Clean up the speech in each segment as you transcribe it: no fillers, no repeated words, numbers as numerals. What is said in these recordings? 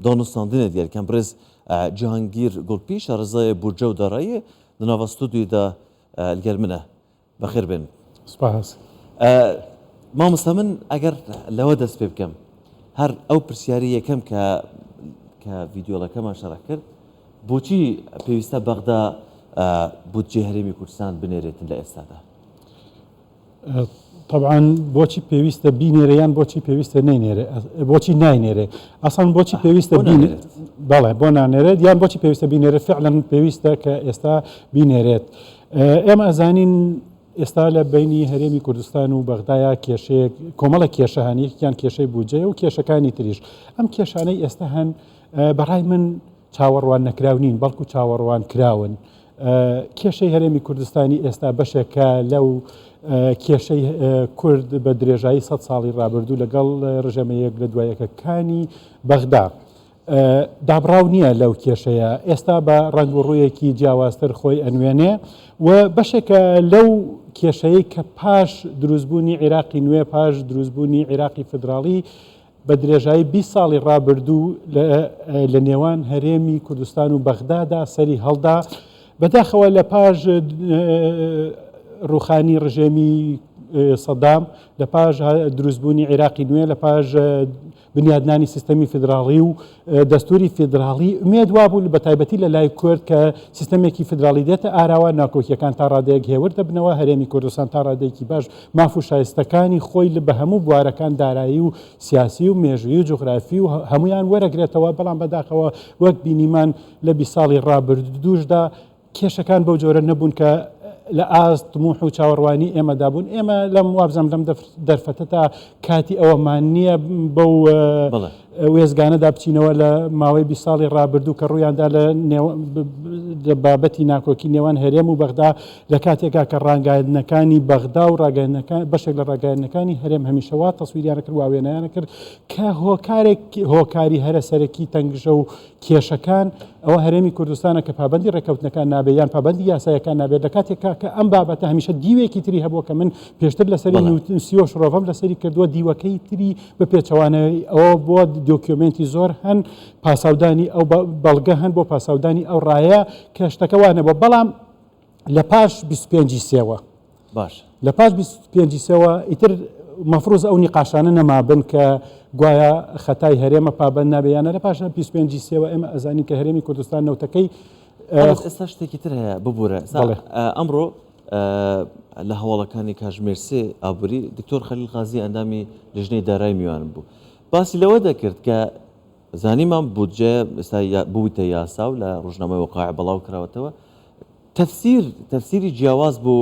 دانستاندنە دیارکەم برز جیهانگیر گوڵپیش ڕزای بورجە و دارایی لەناوە ستودیۆدا لەگەر منە بەخێر بێن. سپاس. مامۆستا من ئەگەر لەوە دەست پێ بکەم هەر ئەو پرسیاری یەکەم کە ڤیدیۆڵەکەمان شەڕح کرد بۆچی پێویستە بەغدا بودجێ هەرێمی کوردستان بنێرێتن لە ئێستادا؟ طبعا بۆچی پێویستە بینێرەیان بۆچی پێویستە نینێرێ بۆچی ناینێرێ ئەسان بۆچی پێویستە بینێرێت بەڵێ بۆ نانێرێت یان بۆچی پێویستە بینێرێت فعلا پێویستە کە ئێستا بینێرێت. ئێمە ئەزانین ئێستا لە بینی هەرێمی کوردستان و بەغدایە کێشەیەک کۆمەڵە کێشە هەن یەکیان کێشەی بودجێ و کێشەکانی تریش ئەم کێشانەی ئێستا هەن بەڕای من چاوەڕوان نەکراونین بەڵکو چاوەڕوان کراون. کێشەی هەرێمی کوردستانی ئێستا بەشێکە لەو کێشەی کورد بە درێژایی 100 ساڵی ڕابردوو لەگەڵ ڕژەمەیەک لە دوایەکەکانی بەغدا دابراو نییە لەو کێشەیە ئێستا بە ڕنگ و ڕوویەکی جیاوازتر خۆی ئەنوێنێ و بەشێکە لەو کێشەیە کە پاش دروستبوونی عێراقی نوێ پاش دروستبوونی عێراقی فدراڵی بە درێژایی 20 ساڵی ڕابردوو لە نێوان هەرێمی کوردستان و بەغدادا سەری هەڵدا بەداخەوە لە پاش ڕوخانی ڕژێمی سەدام لە پاش دروستبوونی عێراقی نوێ لە پاش بنیادنانی سیستەمی فدراڵی و دەستوری فدراڵی ئومێد وابوو بە تایبەتی لە لای کورد کە سیستەمێکی فدراڵی دێتە ئاراوە ناکۆکیەکان تا ڕادەیەک هێور دەبنەوە هەرێمی کوردستان تا ڕادەیەکی باش ماف و شایستەکانی خۆی بە هەموو بوارەکان دارایی و سیاسی و مێژویی و جوغرافی و هەمویان وەرەگرێتەوە بەڵام بەداخەوە وەک بینیمان لە 20 ساڵی ڕابردووشدا کێشەکان بەو جۆرە نەبوون کە لە ئاست طموح و چاوەڕوانی ئێمەدا بوون. ئێمە لەم وابزەم لەم دەرفەتە تا کاتی ئەوەمان نییە بەو وێزگانەدا بچینەوە لە ماوەی 20 ساڵی ڕابردوو کە ڕوویاندا لە بابەتی ناکۆکی نێوان هەرێم و بەغدا لە کاتێکا کە ڕاگەاندنەکانی بەغدا و بەشێک لە ڕاگەاندنەکانی هەرێم هەمیشەوە تەسویریانە کرد واوێنەیانە کرد کە هۆکاری هەرە سەرەکی تەنگژە و کێشەکان ئەوە هەرێمی کوردستانە کە پابەندی ڕێکەوتنەکان نابێت یان پابەندی یاسایەکان نابێت لە کاتێکا کە ئەم بابەتە هەمیشە دیوێکی تری هەبووە کە من پێشتر لەسەری نووسیۆ شڕۆڤەم لەسەری کردووە دیوەکەی تری بە پێچەوانەوەی ئەوە بۆ دۆکیومنتی زۆر هەن پاساودانی ئەو بەڵگە هەن بۆ پاساودانی ئەو ڕایە کە شتەکەوانە بۆ بەڵام لە پاش 25 سێوە باش لە پاش 25 سێوە ئیتر مەفروض ئەو نیقاشانە نەمابن کە گوایە خەتای هەرێمە پابەند نابێیانە لە پاش 25 سێوە ئێمە ئەزانین کە هەرێمی کوردستان نەوتەکەی ئێستا شتێکی تر هەیە ببوورە ئەمڕۆ لە هەواڵەکانی کاژمێر سێ ئابووری دکتۆر خەلیل غازی ئەندامی لژنەی دارایی میوان بوو باسی لەوە دەکرد کە زانیمان بودجێ ئێستا بوویتە یاسا و لە ڕۆژنامەی وەقاع بەڵاو کراوەتەوە تەفسیری جیاواز بۆ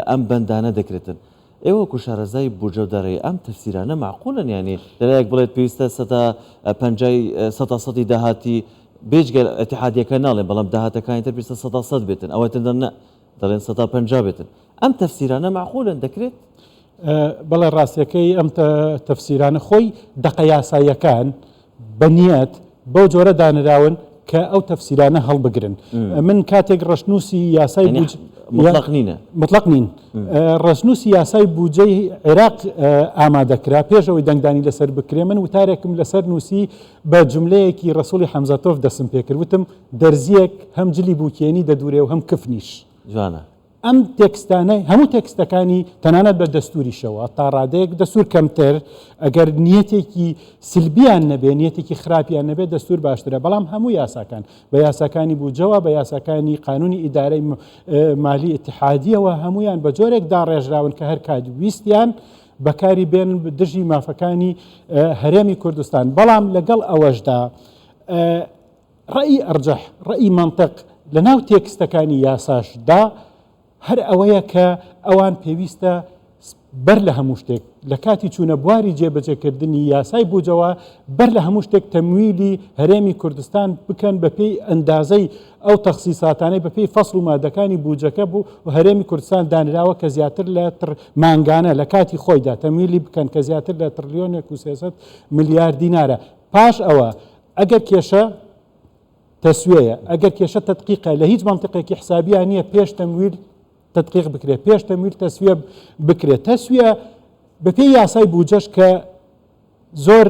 ئەم بەندانە دەکرێتن. ئێوە کو شارەزای بودجە و دارایی ئەم تەفسیرانە معقولن یعنی لەلایەک بڵێت پێویستە 150 داهاتی بێجگەل ئەتحادیەکە ناڵێن بەڵام داهاتەکانی تر پێویستە 100 بێتن ئەوە تندەن نە دەڵێن 150 بێتن ئەم تەفسیرانە معقولن دەکرێت؟ بەڵێ ڕاستیەکەی ئەم تەفسیرانە خۆی دەقە یاساییەکان بەنیەت بەو جۆرە دانراون کە ئەو تەفسیرانە هەڵبگرن. من کاتێک ڕەشنووسی یاسای مطلق نین ڕەشنووسی یاسای بودجەی عێراق ئامادەکرا پێشەوەی دەنگدانی لەسەر بکرێ من وتارێکم لەسەر نووسی بە جملەیەکی ڕەسوڵی حەمزەتۆف دەسم پێکرد وتم دەرزیەک هەم جلی بووکێنی دەدورێ و هەم کفنیش جوانە. ئەم تێکستانەی هەموو تێکستەکانی تەنانەت بە دەستوریشەوە تا ڕادەیەک دەستور کەمتر ئەگەر نیەتێکی سلبیان نەبێ نیەتێکی خراپیان نەبێت دەستور باشترە بەڵام هەموو یاساکان بە یاساکانی بووجەوە بە یاساکانی قانونی ئیدارەی مالی ئیتحادیەوە هەمویان بە جۆرێکدا ڕێژراون کە هەر کات ویستیان بەکاری بێن دژی مافەکانی هەرێمی کوردستان بەڵام لەگەڵ ئەوەشدا ڕەئی ئەرجەح ڕەئی مەنتەق لە ناو تێکستەکانی یاساشدا هەر ئەوەیە کە ئەوان پێویستە بەر لە هەموو شتێک لە کاتی چوونە بواری جێبەجێکردنی یاسای بووجەوە بەر لە هەموو شتێک تەمویلی هەرێمی کوردستان بکەن بە پێی ئەندازەی ئەو تەخسیساتانەی بە پێی فەسڵ و مادەکانی بووجەکە بوو و هەرێمی کوردستان دانراوە کە زیاتر لە مانگانە لە کاتی خۆیدا تەمویلی بکەن کە زیاتر لە تریلیۆنێک و 300 میلیارد دینارە. پاش ئەوە ئەگەر کێشە تەسویەیە ئەگەر کێشە تەدقیقە لە هیچ منطقێکی حسابیان نییە پێش تەمویل تدقیق بکرێت پێش تەمویل تەسویە بکرێت تەسویە بە پێی یاسای بووجەش کە زۆر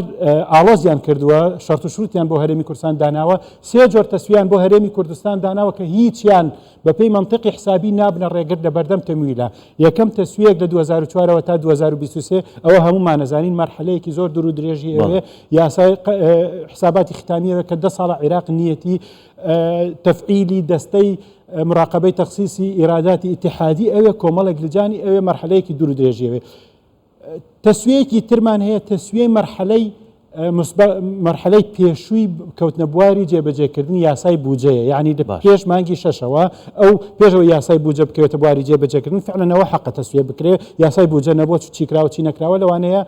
ئاڵۆزیان کردووە شەرت و شروتیان بۆ هەرێمی کوردستان داناوە 3 جۆر تەسویان بۆ هەرێمی کوردستان داناوە کە هیچیان بەپێی منطقی حسابی نابنە ڕێگر لە بەردەم تەمویلە. یەکەم تەسویەک لە 2004ەوە تا 2023 ئەوە هەمومان نەزانین مەرحلەیەکی زۆر دوور و درێژی ئەوێ یاسای حساباتی ختامیەوە کە 10 ساڵە عێراق نیەتی تەفعیلی دەستەی مراقبەی تەخسیسی ئیراداتی ئیتحادی ئەوێ کۆمەڵێک لجانی ئەوێ مەرحلەیەکی دوور و درێژیەوێ. تەسویەکی ترمان هەیە تەسویەی مەرحلەی پێشووی کەوتنە بواری جێبەجێکردنی یاسای بودجەیە، یعنی پێش مانگی 6ەوە ئەو پێشەوە یاسای بودجە بکەوێتە بواری جێبەجێکردن فعلەنەوە حەقە تەسویە بکرێ یاسای بودجە نەبووە چیکراوە چی نەکراوە لەوانەیە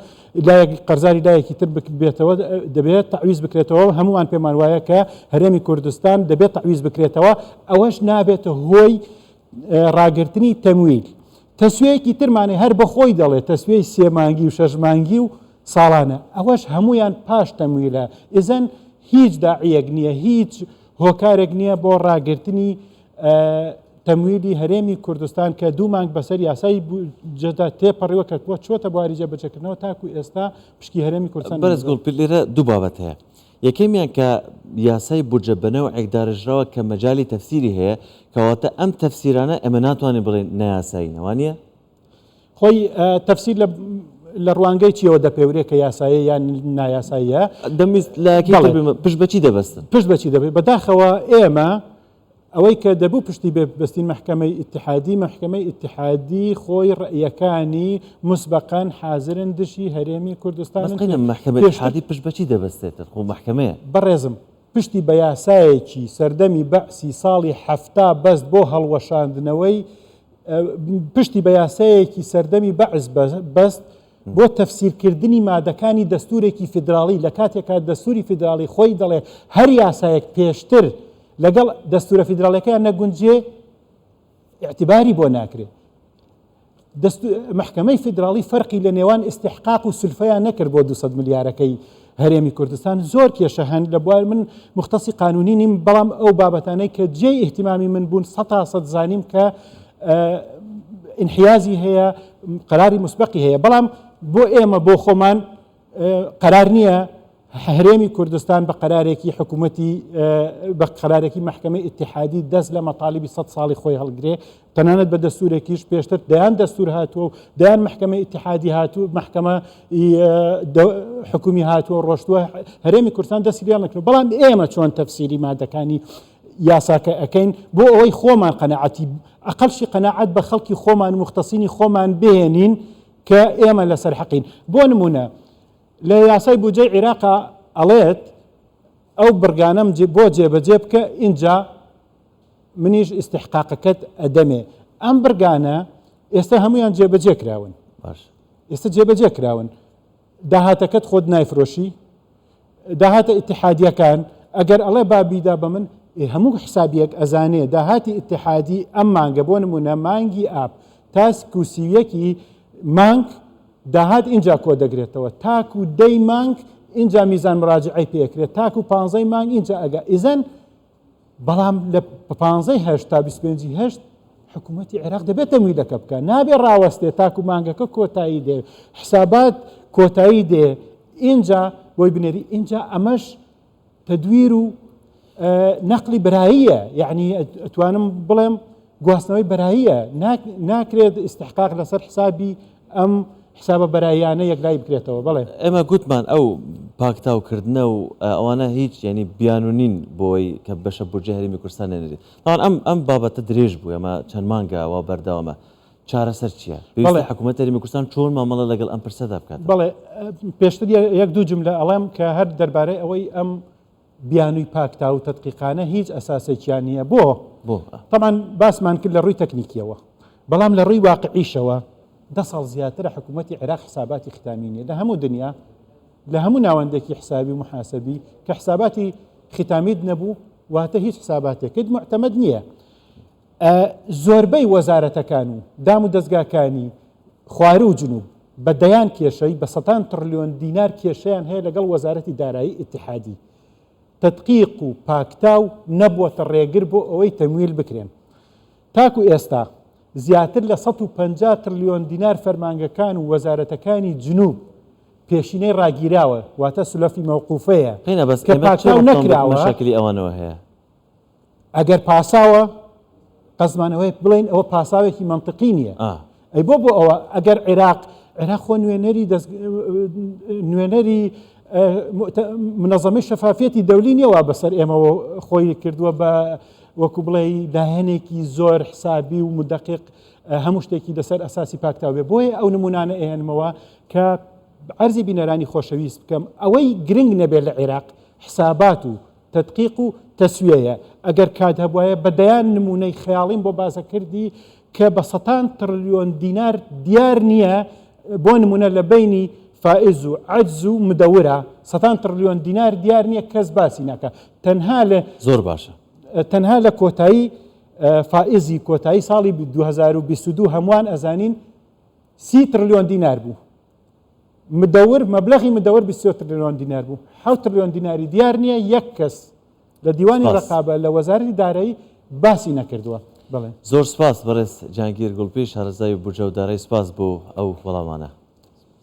قەرزاری لایەکی تر بێتەوە دەبێت تعویز بکرێتەوە. هەمومان پێمان وایە کە هەرێمی کوردستان دەبێت تعویز بکرێتەوە، ئەوەش نابێتە هۆی ڕاگررتنی تەمویل. تەسویەکی ترمانێ هەر بەخۆی دەڵێت تەسویەی 3 مانگی و 6 مانگی و ساڵانە، ئەوەش هەمویان پاش تەمویلە. ئیزەن هیچ داعیەک نییە، هیچ هۆکارێک نییە بۆ ڕاگررتنی تەمویلی هەرێمی کوردستان کە 2 مانگ بەسەر یاسای جەدا تێپەڕیوە کە بۆ چۆتە بواری جێبەجێکردنەوە تاکو ئێستا پشکی هەرێمی کوردستان. بەرز گوڵ لێرە دوو بابەت هەیە. یەکەمیان کە یاسای بودجە بنەوە ئەکدارژراوە کە مەجای تەفسیری هەیە کەواتە ئەم تەفسیرانە ئێمە ناتوانین بڵێن نەیاسایی وانە؟ خۆی تەفسیر لە ڕوانگەی چیەوە دەپێورێت کە یاسایە یان نایاساییە دەمویست پشت بەچی دەبەستن پشت بەچی دەبێت بەداخەوە ئێمە ئەوەی کە دەبوو پشتی بەستین محکمەی ئیتحادی خۆی ڕەیەکانی مسبقاً حازرن دشی هەرێمی کوردستان محکمەی ئیتحادی پشت بەچی دەبەستێتە خۆ محکمەیە بەڕێزم پشتی بە یاسایەکی سەردەمی بەعسی ساڵی 70 بەست بۆ هەڵوەشاندنەوەی پشتی بە یاسایەکی سەردەمی بەست بۆ تەفسیرکردنی مادەکانی دەستورێکی فیدراڵی لە کاتێکا دەستوری فیدراڵی خۆی دەڵێ هەر یاسایەک پێشتر لەگەڵ دەستورە فیدراڵەکەیان نەگونجێ اعتیباری بۆ ناکرێت. محکمەی فیدراڵی فەرقی لە نێوان استحقاق و سلفەیان نەکرد بۆ 200 ملیارەکەی هەرێمی کوردستان. زۆر کێشە هەن لە بوار من مختصی قانونی نیم، بەڵام ئەو بابەتانەی کە جێی احتیمامی من بوون 100% زانیم کە انحیازی هەیە قەراری مسبقی هەیە، بەڵام بۆ ئێمە بۆ خۆمان قەرار نییە هەرێمی کوردستان بە قەرارێکی حکوومەتی بە قەرارێکی محکمەی ئیتحادی دەست لە مەطالبی 100 ساڵی خۆی هەڵگرێ تەنانەت بە دەستورێکیش پێشتر دەیان دەستور هاتووە و دەیان محکمەی ئیتحادی هاتوو محکمە حکومی هاتووە ڕۆشتووە هەرێمی کوردستان دەستی لێ نەکردووە. بەڵام ئێمە چۆن تەفسیری مادەکانی یاساکە ئەەکەین بۆ ئەوەی خۆمان قەنەعەتی ئەقەلشی قەنەعەت بە خەڵکی خۆمان و مختصینی خۆمان بهێنین کە ئێمە لەسەر حەقین. بۆ نمونە لە یاسای بودجەی عێراقا ئەڵێت ئەو بڕگانەم بۆ جێبەجێ بکە ئینجا منیش استحقاقەکەت ئەدەمێ. ئەم بڕگانە ئێستا هەمویان جێبەجێ کراون، ئێستا جێبەجێ کراون. داهاتەکەت خۆت نایفرۆشی، داهاتە ئیتحادیەکان ئەگەر ئەڵێ بابیدا بە من هەموو حسابیەک ئەزانێ داهاتی ئیتحادی ئەم مانگە بۆ نمونە مانگی ئاب تاسک و سیویەکی مانگ داهات اینجا کۆ دەگرێتەوە تاکو 10 مانگ اینجا میزان مراجعی پێکرێت تاکو 15 مانگ اینجا ئەگە ئیزەن بەڵام لە 15 تا 25 حکوومەتی عێراق دەبێت تەمویلەکە بکە نابێ ڕاوەستێ تاکو مانگەکە کۆتایی دێ حسابات کۆتایی دێ اینجا بۆی بنێری اینجا ئەمەش تەدویر و نەقلی براییە، یعنی ئەتوانم بڵێم گواستنەوەی براییە، ناکرێت استحقاق لەسەر حسابی ئەم حسابە بەرایانە یەکلای بکرێتەوە. بڵێ ئێمە گوتمان ئەو پاکتاوکردنە و ئەوانە هیچ ینی بیانونین بۆی کە بەشە بودجە هەرێمی کوردستان نێنێت. تاوان ئەم بابەتە درێژ بوو، ئەمە چەند مانگەوە بەردەوامە. چارەسەر چییە؟ حکوومەت هەرێمی کوردستان چۆن مامەڵە لەگەڵ ئەم پرسەدا بکات؟ بەڵێ پێشتر یەک دوو جملە ئەڵێم کە هەر دەربارەی ئەوەی ئەم بیانووی پاکتا و تەدقیقانە هیچ ئەساسێکیان نییە. بۆ طبعاً باسمان کرد لە ڕووی تەکنیکیەوە، بەڵام لە ڕووی واقعیشەوە 10 ساڵ زیاترە حکوومەتی عێراق حساباتی ختامینیە لە هەموو دنیا لە هەموو ناوەندێکی حسابی و محاسبی کە حساباتی ختامید نەبوو واتە هیچ حساباتێکت معتەمەد نییە. زۆربەی وەزارەتەکان و دام و دەستگاکانی خوارە و جنوب بە دەیان کێشەی بە 100 تریلیۆن دینار کێشەیان هەیە لەگەڵ وەزارەتی دارایی ئیتحادی. تدقیق و پاکتاو نەبووەتە ڕێگر بۆ ئەوەی تەمویل بکرێن. تاکو ئێستا زیاتر لە 150 تریلیۆن دینار فەرمانگەکان و وەزارەتەکانی جنوب پێشینەی ڕاگیراوە واتە سولەفی مەوقوفەیە قینە بەس کە پاچاو نەکراوە مەشاکلی ئەوانەوە هەیە ئەگەر پاساوە قەزمانەوەی بڵین ئەوە پاساوێکی منطقی نییە ئەی بۆ ئەوە ئەگەر عێراق خۆ نوێنەری منەظەمەی شەفافیەتی دەولی نیەوە بەسەر ئێمەوە خۆی کردووە بە وەکو بڵێ داهێنێکی زۆر حسابی و مدەقیق هەموو شتێکی لەسەر ئەساسی پاکتاو بێ بۆیە ئەو نمونانە ئێنمەوە کە عەرزی بینەرانی خۆشەویست بکەم ئەوەی گرنگ نەبێت لە عێراق حسابات و تدقیق و تەسویەیە ئەگەر کات هەبواە بەدەیان نمونەی خەیاڵیم بۆ بازەکردی کە بە 100 تریلیۆن دینار دیار نییە بۆ نمونە لە بینی فائز و عەجز و مدەورە 100 تریلیۆن دینار دیار نییە کەس باسی ناکە تەنها لە زۆر باشە تەنها لە کۆتایی فائزی کۆتایی ساڵی 2022 هەمووان ئەزانین 30 تریلیۆن دینار بوو مەبلەغی مدەور 20 تریلیۆن دینار بوو 7 تریلیۆن دیناری دیار نییە یەک کەس لە دیوانی ڕقابە لە وەزارەتی دارایی باسی نەکردووە زۆر سپاس بەڕێز جانگیر گوڵپیش هەرزای بورجە و دارایی سپاس بۆ ئەو وەڵامانە